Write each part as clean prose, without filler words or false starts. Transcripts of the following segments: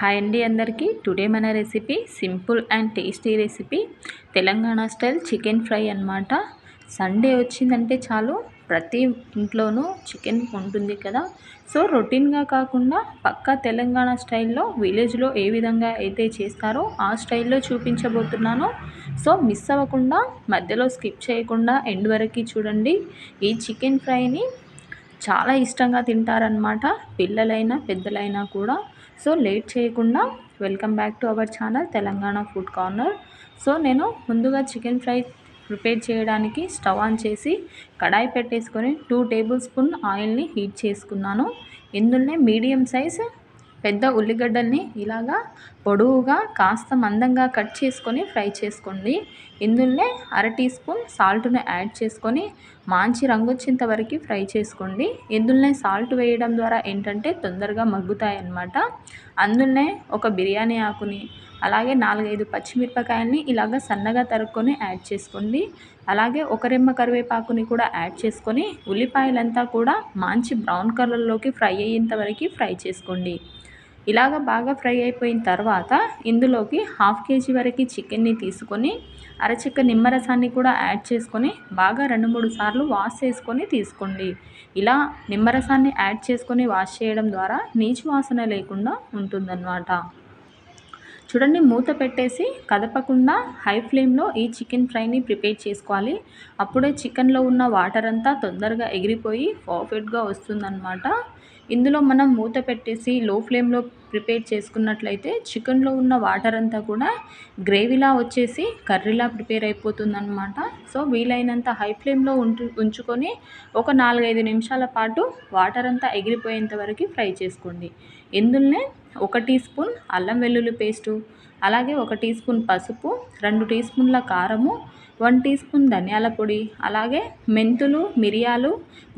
Hi అండి అందరికీ. Today మన recipe simple and tasty recipe Telangana style chicken fry అన్నమాట. సండే వచ్చిందంటే చాలు ప్రతి ఇంట్లోనూ చికెన్ ఉంటుంది కదా. సో రొటీన్గా కాకుండా పక్కా తెలంగాణ స్టైల్లో విలేజ్లో ఏ విధంగా అయితే చేస్తారో ఆ స్టైల్లో చూపించబోతున్నాను. సో మిస్ అవ్వకుండా మధ్యలో స్కిప్ చేయకుండా ఎండ్ వరకు చూడండి. ఈ చికెన్ ఫ్రైని చాలా ఇష్టంగా తింటారనమాట, పిల్లలైనా పెద్దలైనా కూడా. సో లేట్ చేయకుండా welcome back to our channel Telangana food corner. So నేను ముందుగా చికెన్ ఫ్రై ప్రిపేర్ చేయడానికి స్టవ్ ఆన్ చేసి కడాయి పెట్టేసుకొని 2 టేబుల్ స్పూన్ ఆయిల్ని హీట్ చేసుకున్నాను. ఇందులోనే మీడియం సైజ్ పెద్ద ఉల్లిగడ్డల్ని ఇలాగా పొడవుగా కాస్త మందంగా కట్ చేసుకొని ఫ్రై చేసుకోండి. ఇందులోనే 1/2 టీ స్పూన్ సాల్ట్ని యాడ్ చేసుకొని మంచి రంగు వచ్చేంత వరకు ఫ్రై చేసుకోండి. ఇందులోనే సాల్ట్ వేయడం ద్వారా ఏంటంటే తొందరగా మగ్గుతాయి అన్నమాట. అందులోనే ఒక బిర్యానీ ఆకుని అలాగే 4-5 పచ్చిమిరపకాయల్ని ఇలాగ సన్నగా తరుక్కొని యాడ్ చేసుకోండి. అలాగే ఒక రెమ్మ కరివేపాకుని కూడా యాడ్ చేసుకొని ఉల్లిపాయలంతా కూడా మంచి బ్రౌన్ కలర్లోకి ఫ్రై అయ్యేంత వరకు ఫ్రై చేసుకోండి. ఇలాగ బాగా ఫ్రై అయిపోయిన తర్వాత ఇందులోకి 1/2 కేజీ వరకు చికెన్ని తీసుకొని అరచెక్క నిమ్మరసాన్ని కూడా యాడ్ చేసుకొని బాగా 2-3 సార్లు వాష్ చేసుకొని తీసుకోండి. ఇలా నిమ్మరసాన్ని యాడ్ చేసుకొని వాష్ చేయడం ద్వారా నీచు వాసన లేకుండా ఉంటుందన్నమాట. చూడండి, మూత పెట్టేసి కదపకుండా హై ఫ్లేమ్లో ఈ చికెన్ ఫ్రైని ప్రిపేర్ చేసుకోవాలి. అప్పుడే చికెన్లో ఉన్న వాటర్ అంతా తొందరగా ఎగిరిపోయి పర్ఫెక్ట్గా వస్తుందన్నమాట. ఇందులో మనం మూత పెట్టేసి లో ఫ్లేమ్లో ప్రిపేర్ చేసుకున్నట్లయితే చికెన్లో ఉన్న వాటర్ అంతా కూడా గ్రేవీలా వచ్చేసి కర్రీలా ప్రిపేర్ అయిపోతుందన్నమాట. సో వీలైనంత హై ఫ్లేమ్లో ఉంచుకొని ఒక 4-5 నిమిషాల పాటు వాటర్ అంతా ఎగిరిపోయేంత వరకు ఫ్రై చేసుకోండి. ఇందులోనే 1 టీ స్పూన్ అల్లం వెల్లుల్లి పేస్టు, అలాగే 1 టీ స్పూన్ పసుపు, 2 టీ స్పూన్ల కారము, 1 టీ స్పూన్ ధనియాల పొడి, అలాగే మెంతులు, మిరియాలు,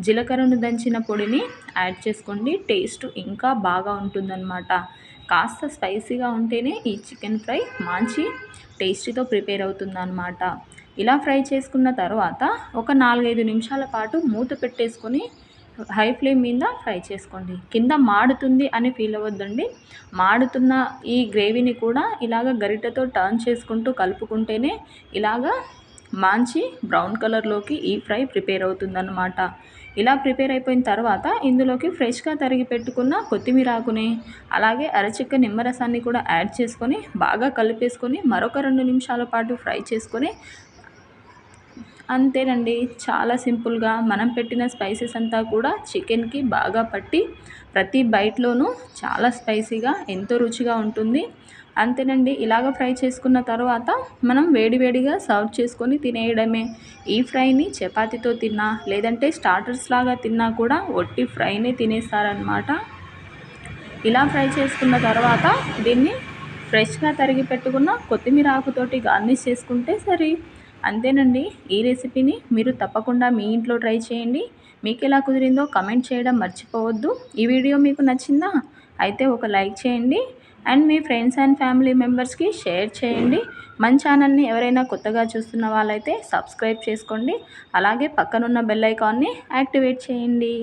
జీలకర్రను దంచిన పొడిని యాడ్ చేసుకోండి. టేస్ట్ ఇంకా బాగా ఉంటుందన్నమాట. కాస్త స్పైసీగా ఉంటేనే ఈ చికెన్ ఫ్రై మంచి టేస్టీతో ప్రిపేర్ అవుతుందన్నమాట. ఇలా ఫ్రై చేసుకున్న తర్వాత ఒక 4-5 నిమిషాల పాటు మూత పెట్టేసుకొని హై ఫ్లేమ్ మీద ఫ్రై చేసుకోండి. కింద మాడుతుంది అని ఫీల్ అవ్వద్దండి. మాడుతున్న ఈ గ్రేవీని కూడా ఇలాగ గరిటెతో టర్న్ చేసుకుంటూ కలుపుకుంటేనే ఇలాగా మంచి బ్రౌన్ కలర్లోకి ఈ ఫ్రై ప్రిపేర్ అవుతుందన్నమాట. ఇలా ప్రిపేర్ అయిపోయిన తర్వాత ఇందులోకి ఫ్రెష్గా తరిగి పెట్టుకున్న కొత్తిమీర ఆకుని అలాగే అరచెక్క నిమ్మరసాన్ని కూడా యాడ్ చేసుకొని బాగా కలిపేసుకొని మరొక 2 నిమిషాల పాటు ఫ్రై చేసుకొని అంతేనండి. చాలా సింపుల్గా మనం పెట్టిన స్పైసెస్ అంతా కూడా చికెన్కి బాగా పట్టి ప్రతి బైట్లోనూ చాలా స్పైసీగా ఎంతో రుచిగా ఉంటుంది. అంతేనండి. ఇలాగ ఫ్రై చేసుకున్న తర్వాత మనం వేడివేడిగా సర్వ్ చేసుకొని తినేయడమే. ఈ ఫ్రైని చపాతీతో తిన్నా లేదంటే స్టార్టర్స్ లాగా తిన్నా కూడా ఒట్టి ఫ్రైనే తినేస్తారనమాట. ఇలా ఫ్రై చేసుకున్న తర్వాత దీన్ని ఫ్రెష్గా తరిగి పెట్టుకున్న కొత్తిమీర ఆకుతోటి గార్నిష్ చేసుకుంటే సరే. అంతేనండి. ఈ రెసిపీని మీరు తప్పకుండా మీ ఇంట్లో ట్రై చేయండి. మీకు ఎలా కుదిరిందో కమెంట్ చేయడం మర్చిపోవద్దు. ఈ వీడియో మీకు నచ్చిందా? అయితే ఒక లైక్ చేయండి and me friends and family మెంబర్స్కి షేర్ చేయండి. మన ఛానల్ని ఎవరైనా కొత్తగా చూస్తున్న వాళ్ళైతే సబ్స్క్రైబ్ చేసుకోండి. అలాగే పక్కనున్న బెల్ ఐకాన్ని యాక్టివేట్ చేయండి.